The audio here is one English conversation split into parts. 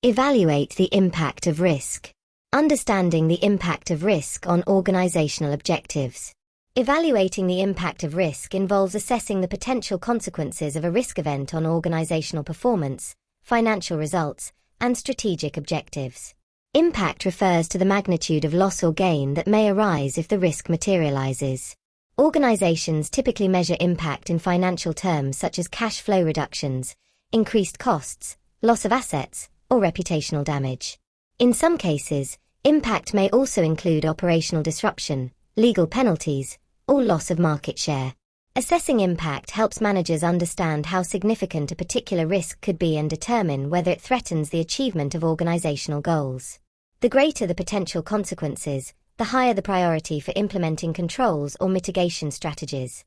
Evaluate the impact of risk. Understanding the impact of risk on organizational objectives. Evaluating the impact of risk involves assessing the potential consequences of a risk event on organizational performance, financial results, and strategic objectives. Impact refers to the magnitude of loss or gain that may arise if the risk materializes. Organizations typically measure impact in financial terms such as cash flow reductions, increased costs, loss of assets, or reputational damage. In some cases, impact may also include operational disruption, legal penalties, or loss of market share. Assessing impact helps managers understand how significant a particular risk could be and determine whether it threatens the achievement of organizational goals. The greater the potential consequences, the higher the priority for implementing controls or mitigation strategies.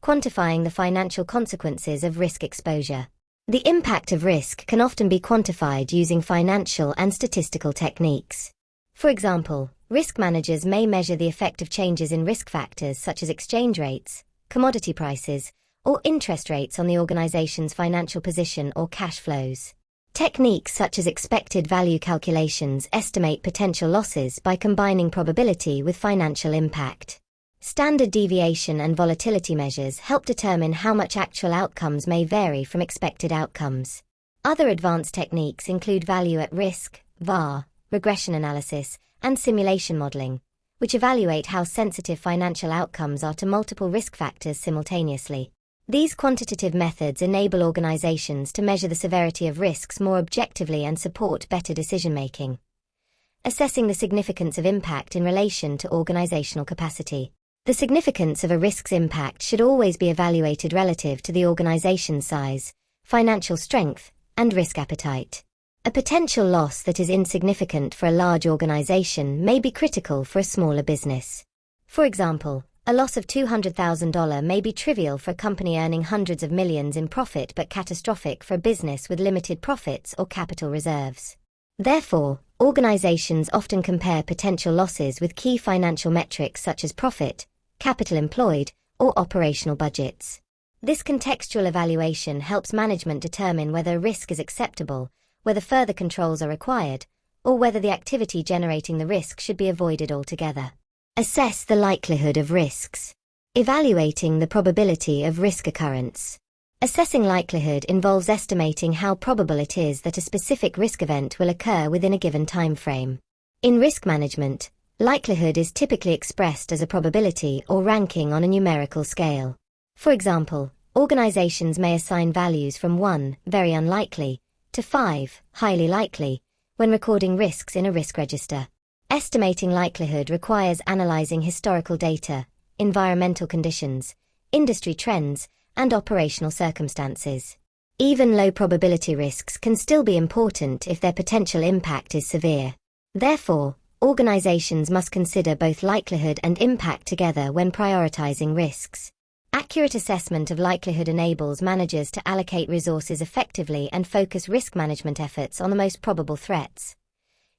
Quantifying the financial consequences of risk exposure. The impact of risk can often be quantified using financial and statistical techniques. For example, risk managers may measure the effect of changes in risk factors such as exchange rates, commodity prices, or interest rates on the organization's financial position or cash flows. Techniques such as expected value calculations estimate potential losses by combining probability with financial impact. Standard deviation and volatility measures help determine how much actual outcomes may vary from expected outcomes. Other advanced techniques include value at risk, VAR, regression analysis, and simulation modeling, which evaluate how sensitive financial outcomes are to multiple risk factors simultaneously. These quantitative methods enable organizations to measure the severity of risks more objectively and support better decision-making. Assessing the significance of impact in relation to organizational capacity. The significance of a risk's impact should always be evaluated relative to the organization's size, financial strength, and risk appetite. A potential loss that is insignificant for a large organization may be critical for a smaller business. For example, a loss of $200,000 may be trivial for a company earning hundreds of millions in profit but catastrophic for a business with limited profits or capital reserves. Therefore, organizations often compare potential losses with key financial metrics such as profit, capital employed, or operational budgets. This contextual evaluation helps management determine whether a risk is acceptable, whether further controls are required, or whether the activity generating the risk should be avoided altogether. Assess the likelihood of risks. Evaluating the probability of risk occurrence. Assessing likelihood involves estimating how probable it is that a specific risk event will occur within a given time frame. In risk management, likelihood is typically expressed as a probability or ranking on a numerical scale. For example, organizations may assign values from 1, very unlikely, to 5, highly likely, when recording risks in a risk register. Estimating likelihood requires analyzing historical data, environmental conditions, industry trends, and operational circumstances. Even low probability risks can still be important if their potential impact is severe. Therefore, organizations must consider both likelihood and impact together when prioritizing risks. Accurate assessment of likelihood enables managers to allocate resources effectively and focus risk management efforts on the most probable threats.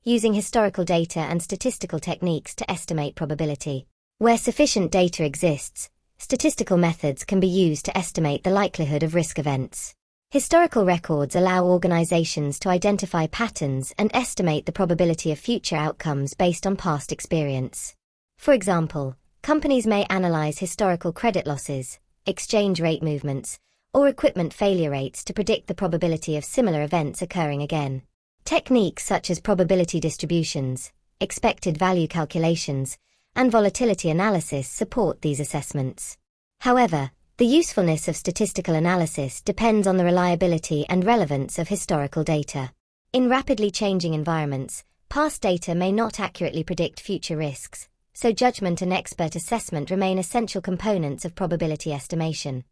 Using historical data and statistical techniques to estimate probability. Where sufficient data exists, statistical methods can be used to estimate the likelihood of risk events. Historical records allow organizations to identify patterns and estimate the probability of future outcomes based on past experience. For example, companies may analyze historical credit losses, exchange rate movements, or equipment failure rates to predict the probability of similar events occurring again. Techniques such as probability distributions, expected value calculations, and volatility analysis support these assessments. However, the usefulness of statistical analysis depends on the reliability and relevance of historical data. In rapidly changing environments, past data may not accurately predict future risks, so judgment and expert assessment remain essential components of probability estimation.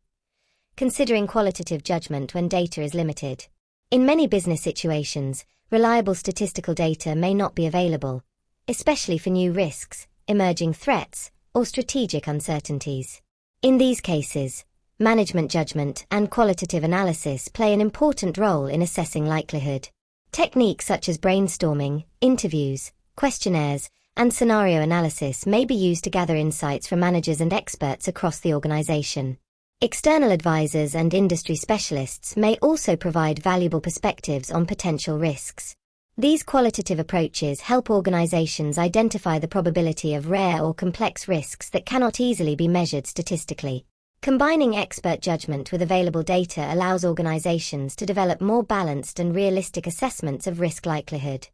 Considering qualitative judgment when data is limited. In many business situations, reliable statistical data may not be available, especially for new risks, emerging threats, or strategic uncertainties. In these cases, management judgment and qualitative analysis play an important role in assessing likelihood. Techniques such as brainstorming, interviews, questionnaires, and scenario analysis may be used to gather insights from managers and experts across the organization. External advisors and industry specialists may also provide valuable perspectives on potential risks. These qualitative approaches help organizations identify the probability of rare or complex risks that cannot easily be measured statistically. Combining expert judgment with available data allows organizations to develop more balanced and realistic assessments of risk likelihood.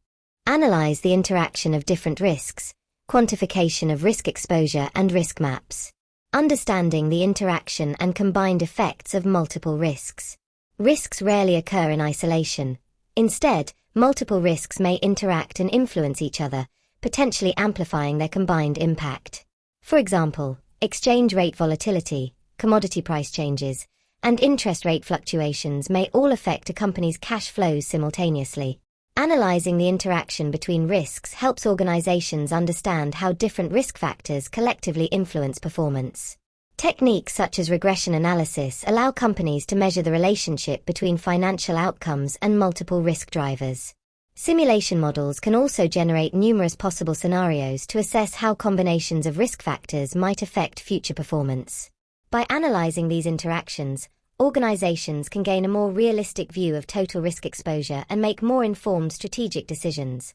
Analyze the interaction of different risks, quantification of risk exposure and risk maps. Understanding the interaction and combined effects of multiple risks. Risks rarely occur in isolation. Instead, multiple risks may interact and influence each other, potentially amplifying their combined impact. For example, exchange rate volatility, commodity price changes, and interest rate fluctuations may all affect a company's cash flows simultaneously. Analyzing the interaction between risks helps organizations understand how different risk factors collectively influence performance. Techniques such as regression analysis allow companies to measure the relationship between financial outcomes and multiple risk drivers. Simulation models can also generate numerous possible scenarios to assess how combinations of risk factors might affect future performance. By analyzing these interactions, organizations can gain a more realistic view of total risk exposure and make more informed strategic decisions.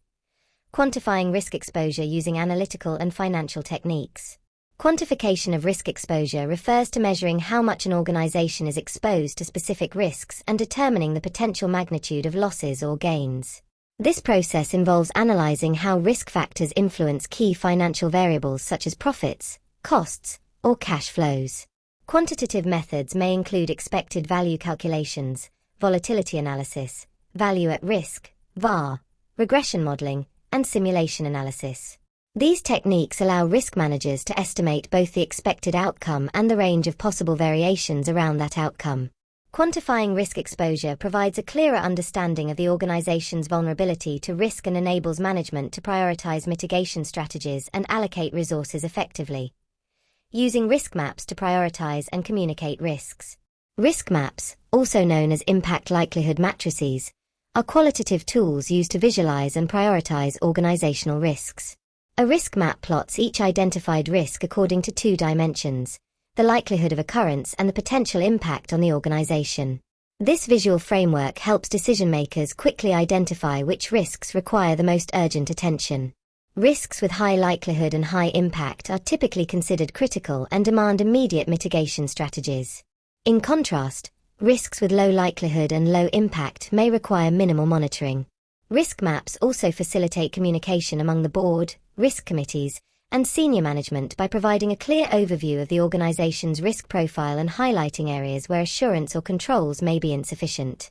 Quantifying risk exposure using analytical and financial techniques. Quantification of risk exposure refers to measuring how much an organization is exposed to specific risks and determining the potential magnitude of losses or gains. This process involves analyzing how risk factors influence key financial variables such as profits, costs, or cash flows. Quantitative methods may include expected value calculations, volatility analysis, value at risk, VAR, regression modeling, and simulation analysis. These techniques allow risk managers to estimate both the expected outcome and the range of possible variations around that outcome. Quantifying risk exposure provides a clearer understanding of the organization's vulnerability to risk and enables management to prioritize mitigation strategies and allocate resources effectively. Using risk maps to prioritize and communicate risks. Risk maps, also known as impact likelihood matrices, are qualitative tools used to visualize and prioritize organizational risks. A risk map plots each identified risk according to two dimensions: the likelihood of occurrence and the potential impact on the organization. This visual framework helps decision-makers quickly identify which risks require the most urgent attention. Risks with high likelihood and high impact are typically considered critical and demand immediate mitigation strategies. In contrast, risks with low likelihood and low impact may require minimal monitoring. Risk maps also facilitate communication among the board, risk committees, and senior management by providing a clear overview of the organization's risk profile and highlighting areas where assurance or controls may be insufficient.